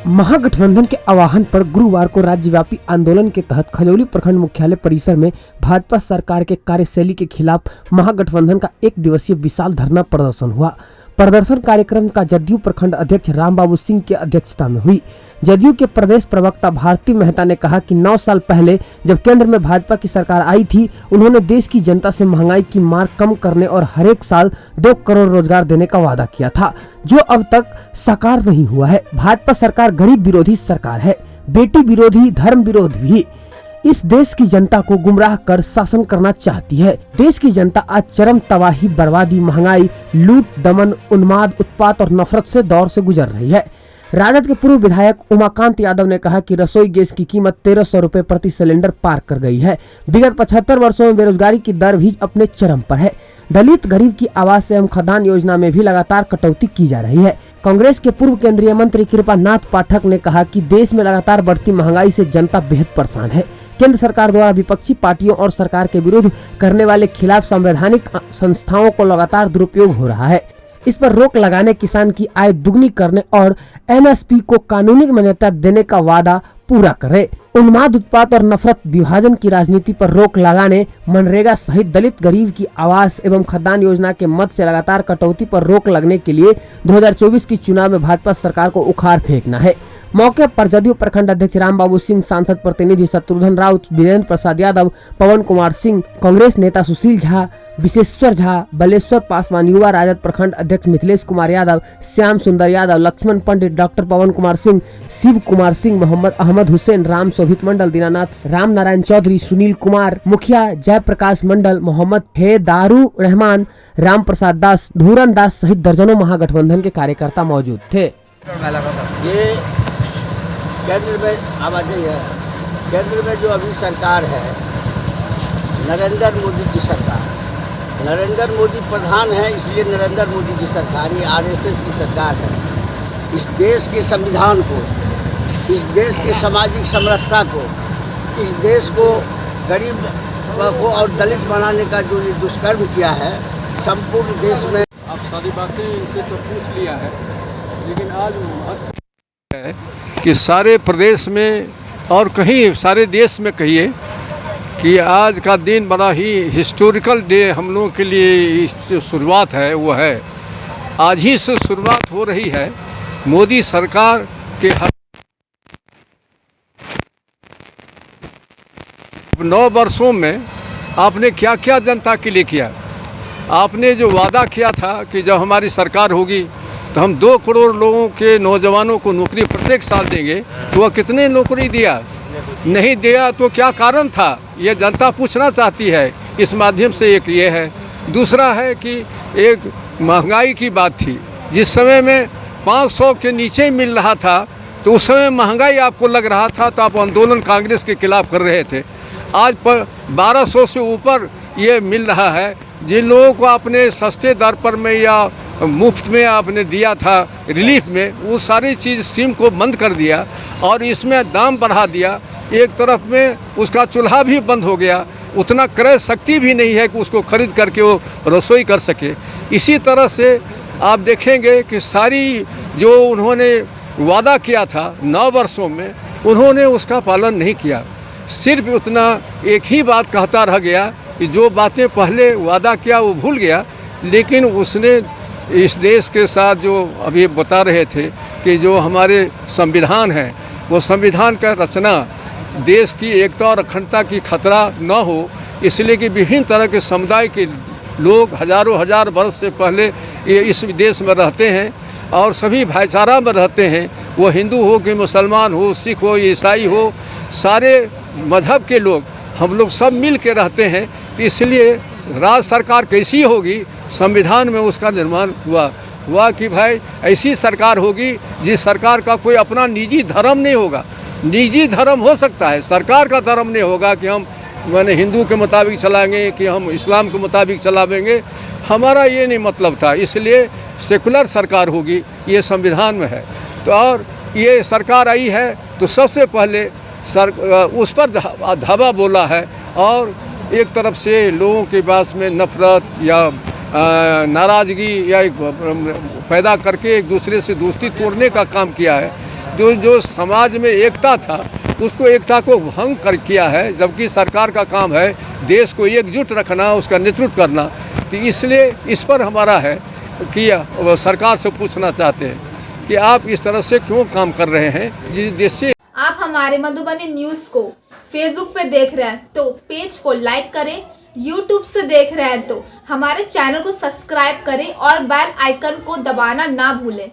महागठबंधन के आह्वान पर गुरुवार को राज्यव्यापी आंदोलन के तहत खजौली प्रखंड मुख्यालय परिसर में भाजपा सरकार के कार्यशैली के खिलाफ महागठबंधन का एक दिवसीय विशाल धरना प्रदर्शन हुआ। प्रदर्शन कार्यक्रम का जदयू प्रखंड अध्यक्ष रामबाबू सिंह की अध्यक्षता में हुई। जदयू के प्रदेश प्रवक्ता भारती मेहता ने कहा कि 9 साल पहले जब केंद्र में भाजपा की सरकार आई थी, उन्होंने देश की जनता से महंगाई की मार कम करने और हर एक साल 2 करोड़ रोजगार देने का वादा किया था, जो अब तक साकार नहीं हुआ है। भाजपा सरकार गरीब विरोधी सरकार है, बेटी विरोधी, धर्म विरोधी भी। इस देश की जनता को गुमराह कर शासन करना चाहती है। देश की जनता आज चरम तबाही, बर्बादी, महंगाई, लूट, दमन, उन्माद, उत्पात और नफरत से दौर से गुजर रही है। राजद के पूर्व विधायक उमाकांत यादव ने कहा कि रसोई गैस की कीमत 1300 रुपए प्रति सिलेंडर पार कर गई है। विगत 75 वर्षों में बेरोजगारी की दर भी अपने चरम पर है। दलित गरीब की आवास एवं खदान योजना में भी लगातार कटौती की जा रही है। कांग्रेस के पूर्व केंद्रीय मंत्री कृपानाथ पाठक ने कहा कि देश में लगातार बढ़ती महंगाई से जनता बेहद परेशान है। केंद्र सरकार द्वारा विपक्षी पार्टियों और सरकार के विरुद्ध करने वाले खिलाफ संवैधानिक संस्थाओं को लगातार दुरुपयोग हो रहा है। इस पर रोक लगाने, किसान की आय दुगनी करने और एमएसपी को कानूनी मान्यता देने का वादा पूरा करे। उन्माद, उत्पात और नफरत, विभाजन की राजनीति पर रोक लगाने, मनरेगा सहित दलित गरीब की आवास एवं खदान योजना के मद से लगातार कटौती पर रोक लगने के लिए 2024 की चुनाव में भाजपा सरकार को उखाड़ फेंकना है। मौके पर जदयू प्रखंड अध्यक्ष रामबाबू सिंह, सांसद प्रतिनिधि शत्रुघ्न राउत, वीरेंद्र प्रसाद यादव, पवन कुमार सिंह, कांग्रेस नेता सुशील झा, विशेश्वर झा, बलेश्वर पासवान, युवा राजद प्रखंड अध्यक्ष मिथिलेश कुमार यादव, श्याम सुंदर यादव, लक्ष्मण पंडित, डॉक्टर पवन कुमार सिंह, शिव कुमार सिंह, मोहम्मद अहमद हुसैन, राम शोभित मंडल, दीनानाथ, राम नारायण चौधरी, सुनील कुमार मुखिया, जयप्रकाश मंडल, मोहम्मद दारू रहमान, राम प्रसाद दास, धूरन दास सहित दर्जनों महागठबंधन के कार्यकर्ता मौजूद थे। ये केंद्र में आवाज़ है, केंद्र में जो अभी सरकार है, नरेंद्र मोदी की सरकार, नरेंद्र मोदी प्रधान है, इसलिए नरेंद्र मोदी की सरकार, ये आरएसएस की सरकार है। इस देश के संविधान को, इस देश के सामाजिक समरसता को, इस देश को गरीब को और दलित बनाने का जो ये दुष्कर्म किया है, संपूर्ण देश में। आप सारी बातें इनसे तो पूछ लिया है, लेकिन आज है कि सारे प्रदेश में और कहीं सारे देश में कहिए कि आज का दिन बड़ा ही हिस्टोरिकल डे हम लोगों के लिए जो शुरुआत है वो है, आज ही से शुरुआत हो रही है। मोदी सरकार के 9 वर्षों में आपने क्या क्या जनता के लिए किया। आपने जो वादा किया था कि जब हमारी सरकार होगी तो हम 2 करोड़ लोगों के नौजवानों को नौकरी प्रत्येक साल देंगे, तो वह कितने नौकरी दिया? नहीं दिया तो क्या कारण था, ये जनता पूछना चाहती है। इस माध्यम से एक ये है। दूसरा है कि एक महंगाई की बात थी, जिस समय में 500 के नीचे मिल रहा था तो उस समय महंगाई आपको लग रहा था, तो आप आंदोलन कांग्रेस के खिलाफ कर रहे थे। आज पर 1200 से ऊपर ये मिल रहा है। जिन लोगों को आपने सस्ते दर पर में या मुफ्त में आपने दिया था रिलीफ में, वो सारी चीज़ स्कीम को बंद कर दिया और इसमें दाम बढ़ा दिया। एक तरफ में उसका चूल्हा भी बंद हो गया, उतना क्रय शक्ति भी नहीं है कि उसको खरीद करके वो रसोई कर सके। इसी तरह से आप देखेंगे कि सारी जो उन्होंने वादा किया था 9 वर्षों में, उन्होंने उसका पालन नहीं किया। सिर्फ उतना एक ही बात कहता रह गया कि जो बातें पहले वादा किया वो भूल गया। लेकिन उसने इस देश के साथ जो अभी बता रहे थे कि जो हमारे संविधान है, वो संविधान का रचना देश की एकता और अखंडता की खतरा न हो, इसलिए कि विभिन्न तरह के समुदाय के लोग हजारों हजार वर्ष से पहले ये इस देश में रहते हैं और सभी भाईचारा में रहते हैं। वो हिंदू हो कि मुसलमान हो, सिख हो, ईसाई हो, सारे मजहब के लोग, हम लोग सब मिल के रहते हैं। तो इसलिए राज्य सरकार कैसी होगी, संविधान में उसका निर्माण हुआ कि भाई ऐसी सरकार होगी जिस सरकार का कोई अपना निजी धर्म नहीं होगा। निजी धर्म हो सकता है, सरकार का धर्म नहीं होगा कि हम माने हिंदू के मुताबिक चलाएंगे कि हम इस्लाम के मुताबिक चलाएंगे। हमारा ये नहीं मतलब था, इसलिए सेकुलर सरकार होगी, ये संविधान में है। तो और ये सरकार आई है तो सबसे पहले उस पर धावा बोला है और एक तरफ से लोगों के पास में नफरत या नाराज़गी या पैदा करके एक दूसरे से दोस्ती तोड़ने का काम किया है। जो समाज में एकता था उसको एकता को भंग कर किया है, जबकि सरकार का काम है देश को एकजुट रखना, उसका नेतृत्व करना। तो इसलिए इस पर हमारा है कि सरकार से पूछना चाहते हैं कि आप इस तरह से क्यों काम कर रहे हैं जिस देश से। आप हमारे मधुबनी न्यूज को फेसबुक पे देख रहे हैं तो पेज को लाइक करें, यूट्यूब से देख रहे हैं तो हमारे चैनल को सब्सक्राइब करें और बेल आइकन को दबाना ना भूलें।